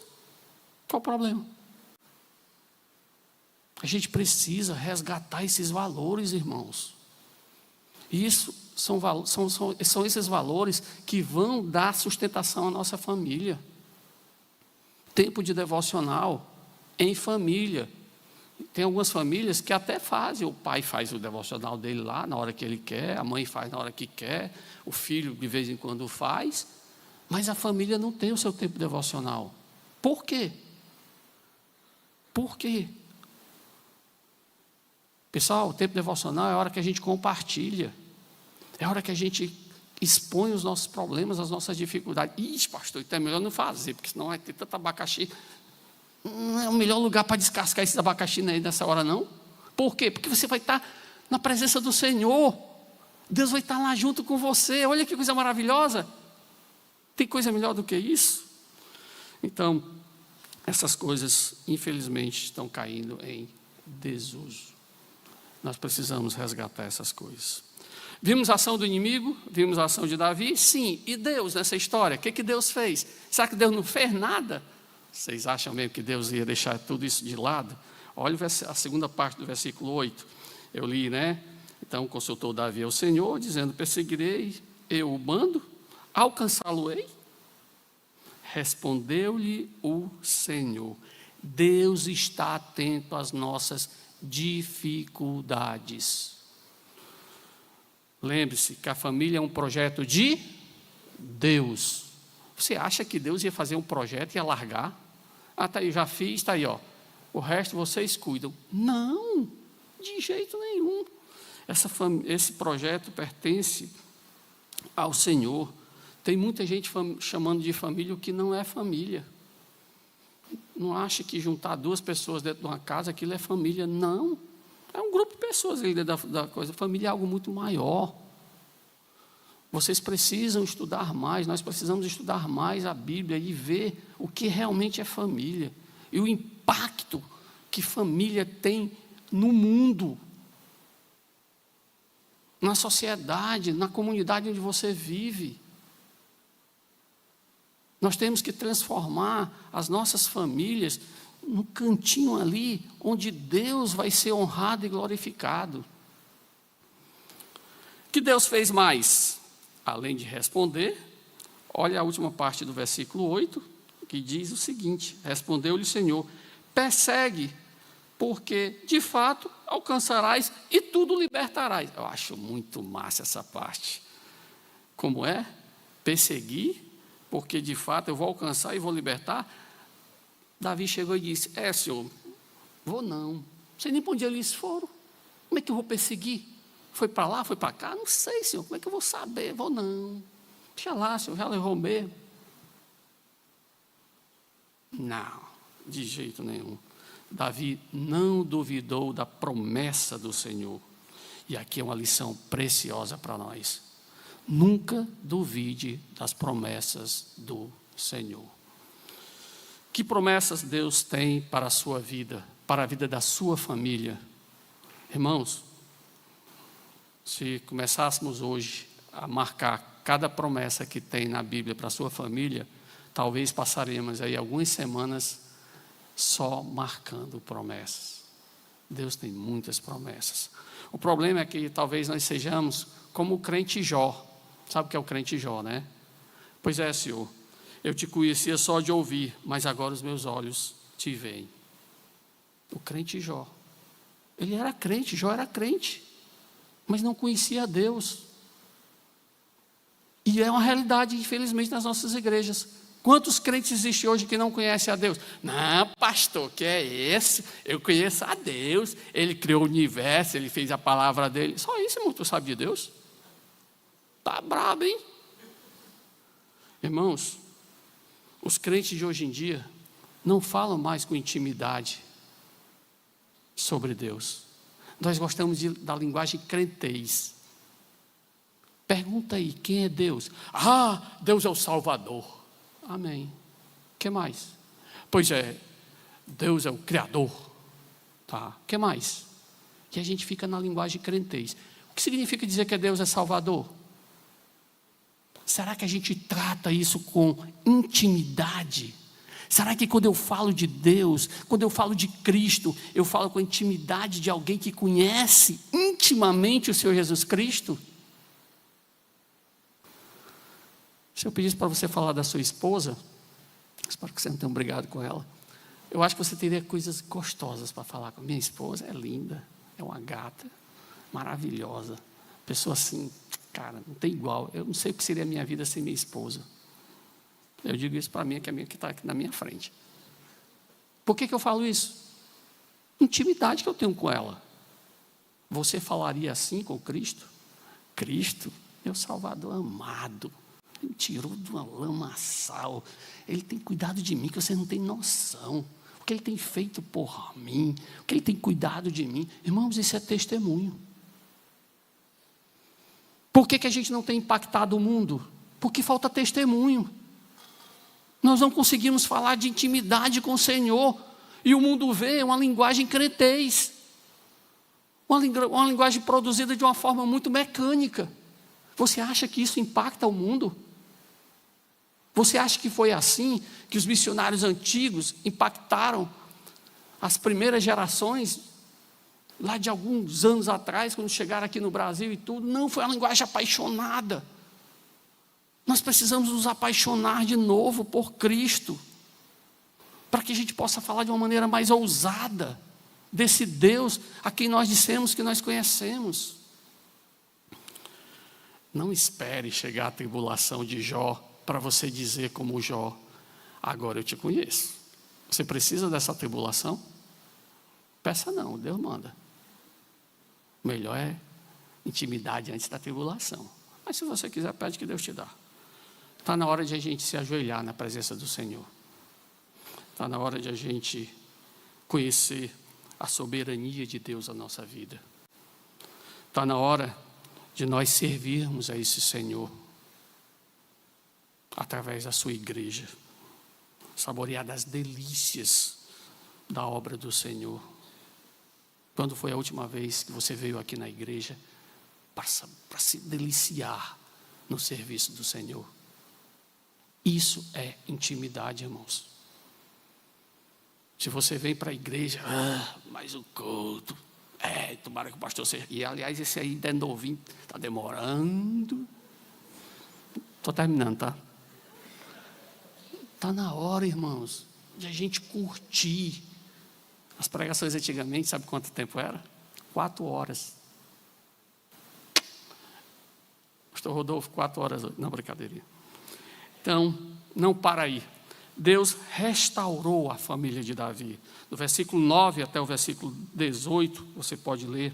Qual o problema? A gente precisa resgatar esses valores, irmãos. Isso são esses valores que vão dar sustentação à nossa família. tempo de devocional em família. Tem algumas famílias que até fazem, o pai faz o devocional dele lá na hora que ele quer, a mãe faz na hora que quer, o filho de vez em quando faz, mas a família não tem o seu tempo devocional. Por quê? Por quê? Pessoal, o tempo devocional é a hora que a gente compartilha, é a hora que a gente expõe os nossos problemas, as nossas dificuldades. Ixi, pastor, então é melhor não fazer, porque senão vai ter tanto abacaxi. Não é o melhor lugar para descascar esses abacaxi nessa hora, não. Por quê? Porque você vai estar na presença do Senhor. Deus vai estar lá junto com você. Olha que coisa maravilhosa. Tem coisa melhor do que isso? Então, essas coisas, infelizmente, estão caindo em desuso. Nós precisamos resgatar essas coisas. Vimos a ação do inimigo, vimos a ação de Davi, sim. E Deus nessa história? O que Deus fez? Será que Deus não fez nada? Vocês acham mesmo que Deus ia deixar tudo isso de lado? Olha a segunda parte do versículo 8. Eu li, né? Então consultou Davi ao Senhor, dizendo: perseguirei eu o bando, alcançá-lo-ei? Respondeu-lhe o Senhor: Deus está atento às nossas dificuldades. Lembre-se que a família é um projeto de Deus. Você acha que Deus ia fazer um projeto e ia largar? Ah, tá aí, já fiz, está aí, ó. O resto vocês cuidam. Não, de jeito nenhum. Esse projeto pertence ao Senhor. Tem muita gente chamando de família o que não é família. Não acha que juntar duas pessoas dentro de uma casa, aquilo é família. Não, é um grupo de pessoas ali dentro da coisa. Família é algo muito maior. Vocês precisam estudar mais, nós precisamos estudar mais a Bíblia e ver o que realmente é família. E o impacto que família tem no mundo, na sociedade, na comunidade onde você vive. Nós temos que transformar as nossas famílias no cantinho ali, onde Deus vai ser honrado e glorificado. O que Deus fez mais? Além de responder, olha a última parte do versículo 8, que diz o seguinte: respondeu-lhe o Senhor: persegue, porque de fato alcançarás e tudo libertarás. Eu acho muito massa essa parte. Como é? Perseguir, porque de fato eu vou alcançar e vou libertar. Davi chegou e disse: Senhor, vou não. Não sei nem para onde eles foram. Como é que eu vou perseguir? Foi para lá, foi para cá? Não sei, Senhor, como é que eu vou saber? Vou não. Deixa lá, Senhor, já levou mesmo. Não, de jeito nenhum. Davi não duvidou da promessa do Senhor. E aqui é uma lição preciosa para nós. Nunca duvide das promessas do Senhor. Que promessas Deus tem para a sua vida, para a vida da sua família? Irmãos, se começássemos hoje a marcar cada promessa que tem na Bíblia para a sua família, talvez passaremos aí algumas semanas só marcando promessas. Deus tem muitas promessas. O problema é que talvez nós sejamos como o crente Jó. Sabe o que é o crente Jó, né? Pois é, Senhor, eu te conhecia só de ouvir, mas agora os meus olhos te veem. O crente Jó. Ele era crente, Jó era crente, mas não conhecia a Deus. E é uma realidade, infelizmente, nas nossas igrejas. Quantos crentes existem hoje que não conhecem a Deus? Não, pastor, que é esse? Eu conheço a Deus. Ele criou o universo, ele fez a palavra dele. Só isso, irmão, tu sabe de Deus? Tá brabo, hein? Irmãos, os crentes de hoje em dia não falam mais com intimidade sobre Deus. Nós gostamos da linguagem crentez. Pergunta aí, quem é Deus? Ah, Deus é o Salvador. Amém. O que mais? Pois é, Deus é o Criador. Tá. O que mais? E a gente fica na linguagem crentez. O que significa dizer que Deus é Salvador? Será que a gente trata isso com intimidade? Será que quando eu falo de Deus, quando eu falo de Cristo, eu falo com a intimidade de alguém que conhece intimamente o Senhor Jesus Cristo? Se eu pedisse para você falar da sua esposa, Espero que você não tenha brigado com ela. Eu acho que você teria coisas gostosas para falar com minha esposa. É linda, é uma gata, maravilhosa. Pessoa assim, cara, não tem igual. Eu não sei o que seria a minha vida sem minha esposa. Eu digo isso para mim, que é a minha que está aqui na minha frente. Por que eu falo isso? Intimidade que eu tenho com ela. Você falaria assim com Cristo? Cristo, meu Salvador amado, Ele me tirou de uma lamaçal. Ele tem cuidado de mim que você não tem noção. O que Ele tem feito por mim, o que Ele tem cuidado de mim. Irmãos, isso é testemunho. Por que a gente não tem impactado o mundo? Porque falta testemunho. Nós não conseguimos falar de intimidade com o Senhor. E o mundo vê uma linguagem cretez. Uma linguagem produzida de uma forma muito mecânica. Você acha que isso impacta o mundo? Você acha que foi assim que os missionários antigos impactaram as primeiras gerações, lá de alguns anos atrás, quando chegaram aqui no Brasil e tudo? Não, foi uma linguagem apaixonada. Nós precisamos nos apaixonar de novo por Cristo, para que a gente possa falar de uma maneira mais ousada desse Deus a quem nós dissemos que nós conhecemos. Não espere chegar a tribulação de Jó para você dizer como Jó: agora eu te conheço. Você precisa dessa tribulação? Peça não, Deus manda. O melhor é intimidade antes da tribulação. Mas se você quiser, pede que Deus te dá. Está na hora de a gente se ajoelhar na presença do Senhor. Está na hora de a gente conhecer a soberania de Deus na nossa vida. Está na hora de nós servirmos a esse Senhor através da sua igreja, saborear das delícias da obra do Senhor. Quando foi a última vez que você veio aqui na igreja para se deliciar no serviço do Senhor? Isso é intimidade, irmãos. Se você vem para a igreja, mas o culto, tomara que o pastor seja... E aliás, esse aí é novinho, está demorando. Estou terminando, tá? Está na hora, irmãos, de a gente curtir. As pregações antigamente, sabe quanto tempo era? 4 horas. Pastor Rodolfo, 4 horas. Não, brincadeirinha. Então, não para aí. Deus restaurou a família de Davi. Do versículo 9 até o versículo 18, você pode ler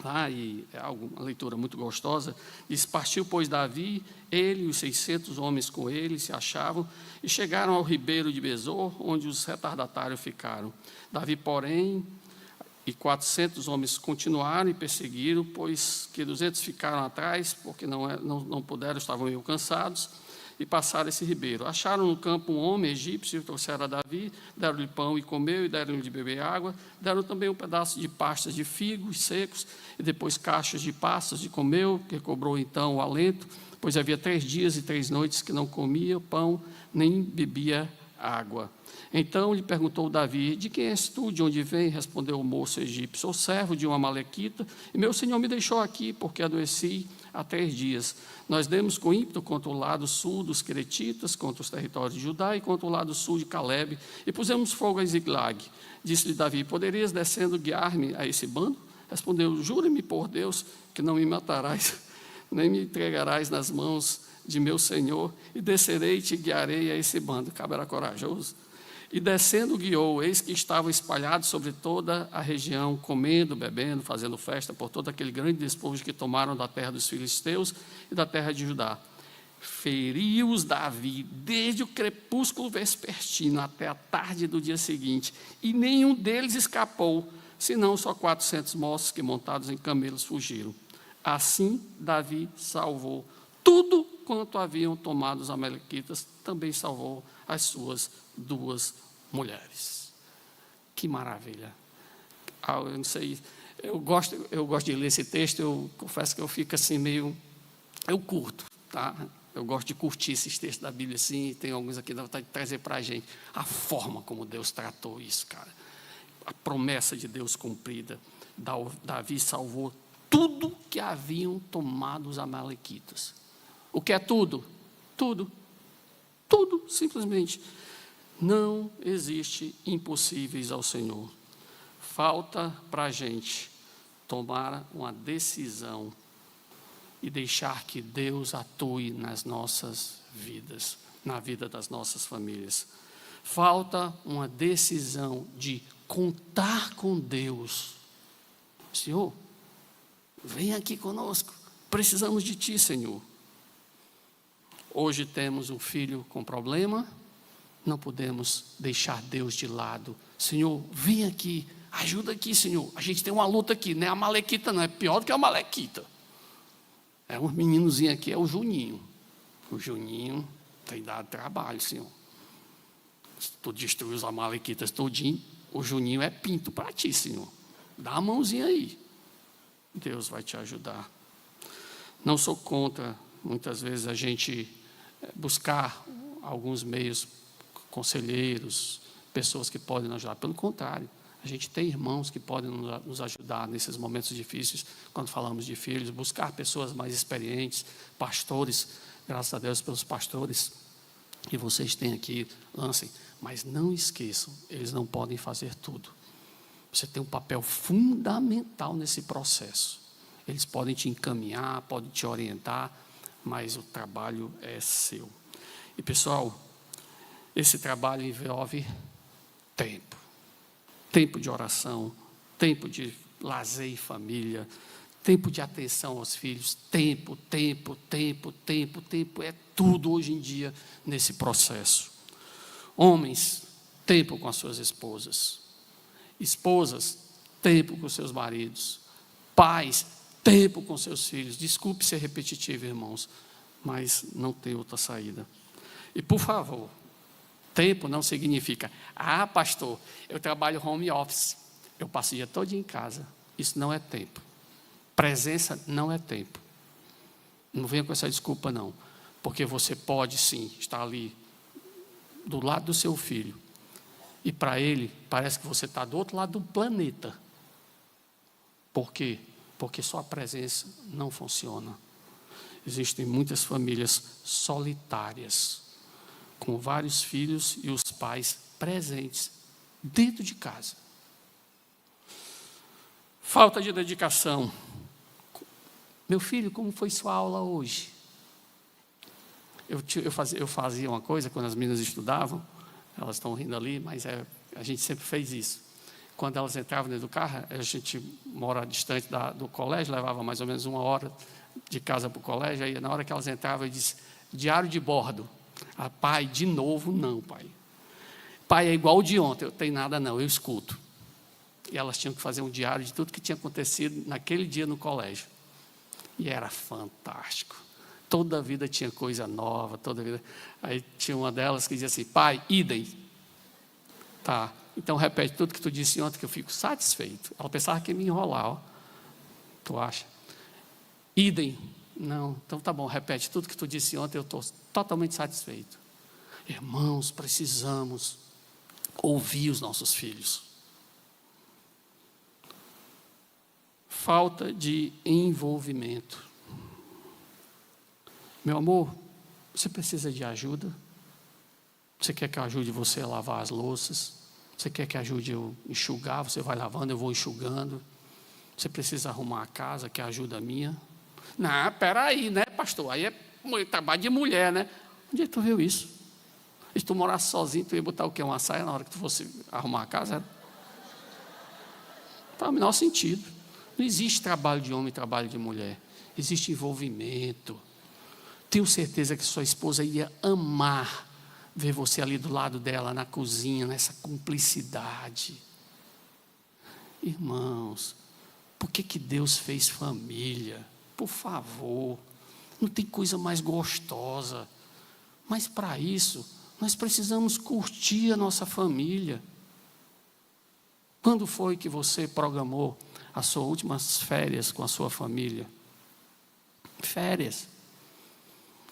lá, e é uma leitura muito gostosa. Diz: partiu, pois, Davi, ele e os 600 homens com ele se achavam, e chegaram ao ribeiro de Besor, onde os retardatários ficaram. Davi, porém, e 400 homens continuaram e perseguiram, pois que 200 ficaram atrás, porque não puderam, estavam meio cansados, e passaram esse ribeiro. Acharam no campo um homem egípcio, trouxeram a Davi, deram-lhe pão e comeu, e deram-lhe de beber água, deram também um pedaço de pastas de figos secos, e depois cachos de passas e comeu, que cobrou então o alento, pois havia 3 dias e 3 noites que não comia pão, nem bebia água. Então lhe perguntou Davi: de quem és tu, de onde vem? Respondeu o moço egípcio: sou servo de uma amalequita, e meu senhor me deixou aqui, porque adoeci há 3 dias. Nós demos com ímpeto contra o lado sul dos Queretitas, contra os territórios de Judá, e contra o lado sul de Calebe, e pusemos fogo a Ziglag. Disse-lhe Davi: poderias, descendo, guiar-me a esse bando? Respondeu: jura-me por Deus que não me matarás, nem me entregarás nas mãos de meu senhor, e descerei e te guiarei a esse bando. Cabe era corajoso. E descendo guiou, eis que estavam espalhados sobre toda a região, comendo, bebendo, fazendo festa por todo aquele grande despojo que tomaram da terra dos filisteus e da terra de Judá. Feriu-os Davi desde o crepúsculo vespertino até a tarde do dia seguinte, e nenhum deles escapou, senão só 400 moços que, montados em camelos, fugiram. Assim Davi salvou tudo quanto haviam tomado os amalequitas, também salvou as suas 2 mulheres. Que maravilha. Eu não sei, eu gosto de ler esse texto. Eu confesso que eu fico assim meio... Eu curto, tá? Eu gosto de curtir esses textos da Bíblia assim, e tem alguns aqui que dá vontade de trazer para a gente a forma como Deus tratou isso, cara. A promessa de Deus cumprida. Davi salvou tudo que haviam tomado os amalequitas. O que é tudo? Tudo. Tudo, simplesmente. Não existe impossíveis ao Senhor. Falta para a gente tomar uma decisão e deixar que Deus atue nas nossas vidas, na vida das nossas famílias. Falta uma decisão de contar com Deus. Senhor, vem aqui conosco, precisamos de Ti, Senhor. Hoje temos um filho com problema, não podemos deixar Deus de lado. Senhor, vem aqui, ajuda aqui, Senhor. A gente tem uma luta aqui, não é a Malequita, não, é pior do que a Malequita. É um meninozinho aqui, é o Juninho. O Juninho tem dado trabalho, Senhor. Se tu destruir os amalequitas todinho, o Juninho é pinto para ti, Senhor. Dá a mãozinha aí. Deus vai te ajudar. Não sou contra, muitas vezes, a gente buscar alguns meios, conselheiros, pessoas que podem nos ajudar. Pelo contrário, a gente tem irmãos que podem nos ajudar nesses momentos difíceis, quando falamos de filhos, buscar pessoas mais experientes, pastores, graças a Deus pelos pastores que vocês têm aqui, lancem. Mas não esqueçam, eles não podem fazer tudo. Você tem um papel fundamental nesse processo. Eles podem te encaminhar, podem te orientar, mas o trabalho é seu. E, pessoal, esse trabalho envolve tempo. Tempo de oração, tempo de lazer e família, tempo de atenção aos filhos, tempo é tudo hoje em dia nesse processo. Homens, tempo com as suas esposas. Esposas, tempo com seus maridos. Pais, tempo com seus filhos. Desculpe ser repetitivo, irmãos, mas não tem outra saída. E, por favor, tempo não significa, pastor, eu trabalho home office, eu passo o dia todo em casa. Isso não é tempo. Presença não é tempo. Não venha com essa desculpa, não. Porque você pode, sim, estar ali do lado do seu filho. E para ele, parece que você está do outro lado do planeta. Por quê? Porque sua presença não funciona. Existem muitas famílias solitárias, com vários filhos e os pais presentes dentro de casa. Falta de dedicação. Meu filho, como foi sua aula hoje? Eu fazia uma coisa, quando as meninas estudavam, elas estão rindo ali, mas a gente sempre fez isso. Quando elas entravam dentro do carro, a gente mora distante do colégio, levava mais ou menos 1 hora de casa para o colégio, aí na hora que elas entravam, eu disse, diário de bordo. Pai, de novo, não, pai. Pai, é igual o de ontem, eu tenho nada não, eu escuto. E elas tinham que fazer um diário de tudo que tinha acontecido naquele dia no colégio. E era fantástico. Toda a vida tinha coisa nova, toda a vida. Aí tinha uma delas que dizia assim, pai, idem. Tá, então repete tudo que tu disse ontem, que eu fico satisfeito. Ela pensava que ia me enrolar, ó. Tu acha? Idem. Não, então tá bom, repete tudo que tu disse ontem, eu estou totalmente satisfeito. Irmãos, precisamos ouvir os nossos filhos. Falta de envolvimento. Meu amor, você precisa de ajuda? Você quer que eu ajude você a lavar as louças? Você quer que ajude eu a enxugar? Você vai lavando, eu vou enxugando. Você precisa arrumar a casa, que é ajuda minha? Não, peraí, né, pastor? Aí é trabalho de mulher, né? Onde é que tu viu isso? E se tu morasse sozinho, tu ia botar o quê? Uma saia na hora que tu fosse arrumar a casa? Não faz o menor sentido. Não existe trabalho de homem e trabalho de mulher. Existe envolvimento. Tenho certeza que sua esposa ia amar ver você ali do lado dela, na cozinha, nessa cumplicidade. Irmãos, por que Deus fez família? Por favor, não tem coisa mais gostosa. Mas para isso, nós precisamos curtir a nossa família. Quando foi que você programou as suas últimas férias com a sua família? Férias.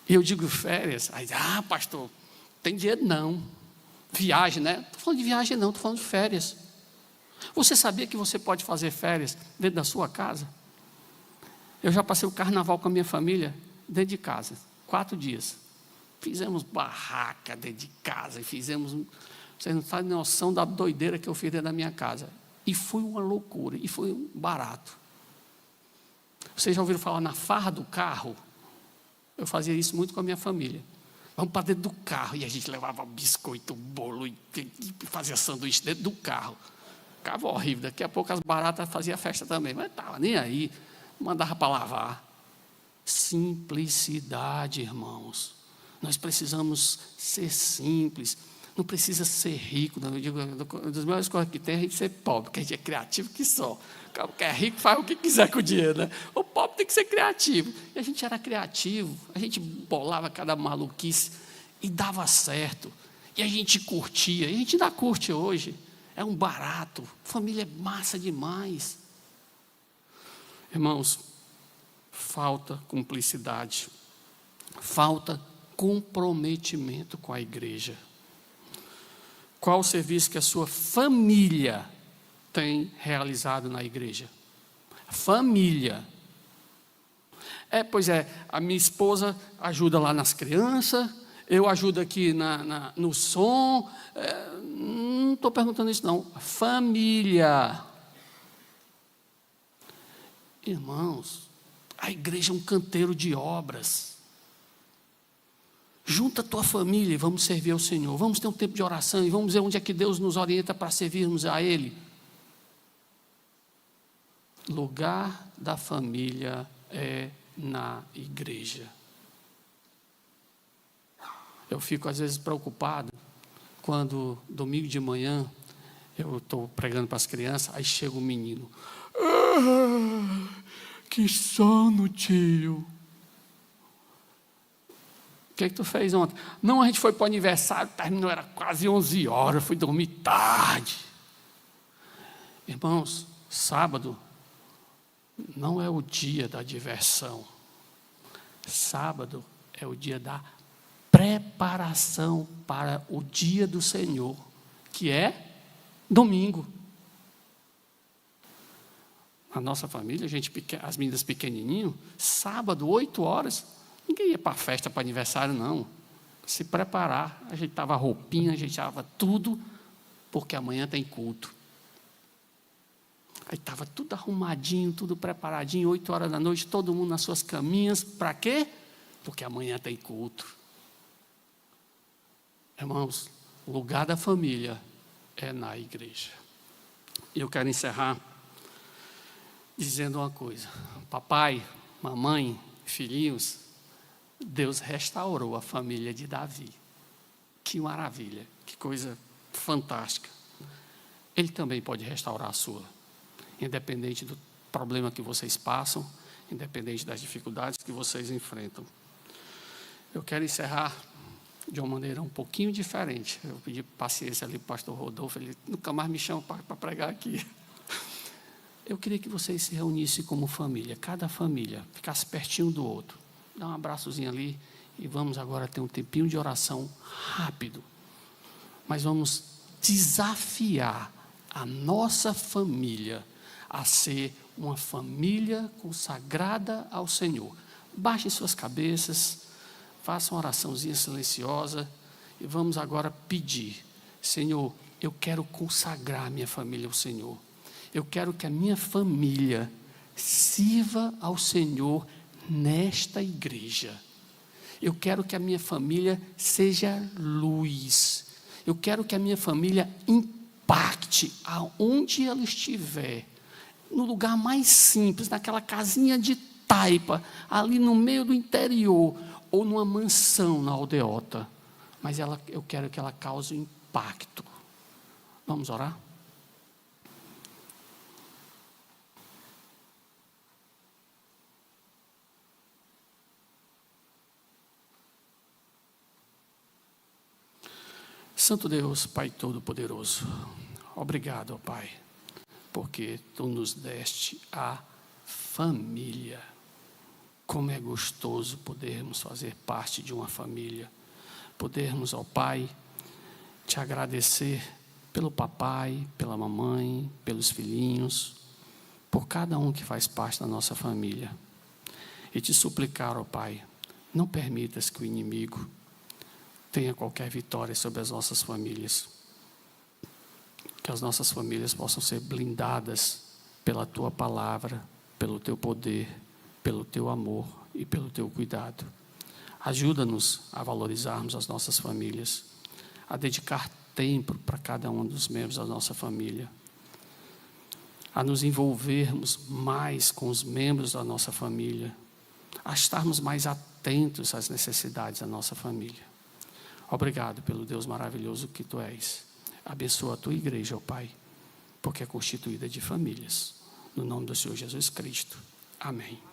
E eu digo férias, aí, pastor, tem dinheiro não. Viagem, né? Não estou falando de viagem não, estou falando de férias. Você sabia que você pode fazer férias dentro da sua casa? Eu já passei o carnaval com a minha família dentro de casa, 4 dias. Fizemos barraca dentro de casa, e fizemos... Vocês não fazem noção da doideira que eu fiz dentro da minha casa. E foi uma loucura, e foi um barato. Vocês já ouviram falar na farra do carro? Eu fazia isso muito com a minha família. Vamos para dentro do carro, e a gente levava biscoito, bolo, e fazia sanduíche dentro do carro. Ficava horrível, daqui a pouco as baratas faziam festa também, mas estava nem aí, mandava para lavar. Simplicidade, irmãos. Nós precisamos ser simples, não precisa ser rico. Não. Eu digo, uma das melhores coisas que tem é a gente ser pobre, porque a gente é criativo que só. O cara que é rico faz o que quiser com o dinheiro, né? O pobre tem que ser criativo. E a gente era criativo, a gente bolava cada maluquice e dava certo. E a gente curtia, e a gente ainda curte hoje. É um barato, família é massa demais. Irmãos, falta cumplicidade, falta comprometimento com a igreja. Qual o serviço que a sua família tem realizado na igreja? Família. Pois é, a minha esposa ajuda lá nas crianças, eu ajudo aqui no som, não estou perguntando isso não. Família. Irmãos, a igreja é um canteiro de obras. Junta a tua família e vamos servir ao Senhor. Vamos ter um tempo de oração e vamos ver onde é que Deus nos orienta para servirmos a Ele. Lugar da família é na igreja. Eu fico às vezes preocupado quando domingo de manhã eu estou pregando para as crianças, aí chega um menino. Que sono, tio. O que tu fez ontem? Não, a gente foi para o aniversário, terminou, era quase 11 horas, fui dormir tarde. Irmãos, sábado não é o dia da diversão. Sábado é o dia da preparação para o dia do Senhor, que é domingo. A nossa família, as meninas pequenininho, sábado, 8 horas, ninguém ia para a festa, para aniversário, não. Se preparar, ajeitava a roupinha, ajeitava tudo, porque amanhã tem culto. Aí estava tudo arrumadinho, tudo preparadinho, 8 horas da noite, todo mundo nas suas caminhas. Para quê? Porque amanhã tem culto. Irmãos, o lugar da família é na igreja. E eu quero encerrar dizendo uma coisa. Papai, mamãe, filhinhos, Deus restaurou a família de Davi. Que maravilha, que coisa fantástica. Ele também pode restaurar a sua, independente do problema que vocês passam, independente das dificuldades que vocês enfrentam. Eu quero encerrar de uma maneira um pouquinho diferente. Eu pedi paciência ali para o pastor Rodolfo, ele nunca mais me chama para pregar aqui. Eu queria que vocês se reunissem como família, cada família, ficasse pertinho do outro. Dá um abraçozinho ali e vamos agora ter um tempinho de oração rápido. Mas vamos desafiar a nossa família a ser uma família consagrada ao Senhor. Baixem suas cabeças, façam uma oraçãozinha silenciosa e vamos agora pedir: Senhor, eu quero consagrar minha família ao Senhor. Eu quero que a minha família sirva ao Senhor nesta igreja. Eu quero que a minha família seja luz. Eu quero que a minha família impacte aonde ela estiver. No lugar mais simples, naquela casinha de taipa, ali no meio do interior, ou numa mansão na aldeota. Mas eu quero que ela cause impacto. Vamos orar? Santo Deus, Pai Todo-Poderoso, obrigado, ó Pai, porque Tu nos deste a família. Como é gostoso podermos fazer parte de uma família, podermos, ó Pai, Te agradecer pelo papai, pela mamãe, pelos filhinhos, por cada um que faz parte da nossa família. E Te suplicar, ó Pai, não permitas que o inimigo tenha qualquer vitória sobre as nossas famílias. Que as nossas famílias possam ser blindadas pela Tua palavra, pelo Teu poder, pelo Teu amor e pelo Teu cuidado. Ajuda-nos a valorizarmos as nossas famílias, a dedicar tempo para cada um dos membros da nossa família, a nos envolvermos mais com os membros da nossa família, a estarmos mais atentos às necessidades da nossa família. Obrigado pelo Deus maravilhoso que Tu és. Abençoa a Tua igreja, ó Pai, porque é constituída de famílias. No nome do Senhor Jesus Cristo. Amém.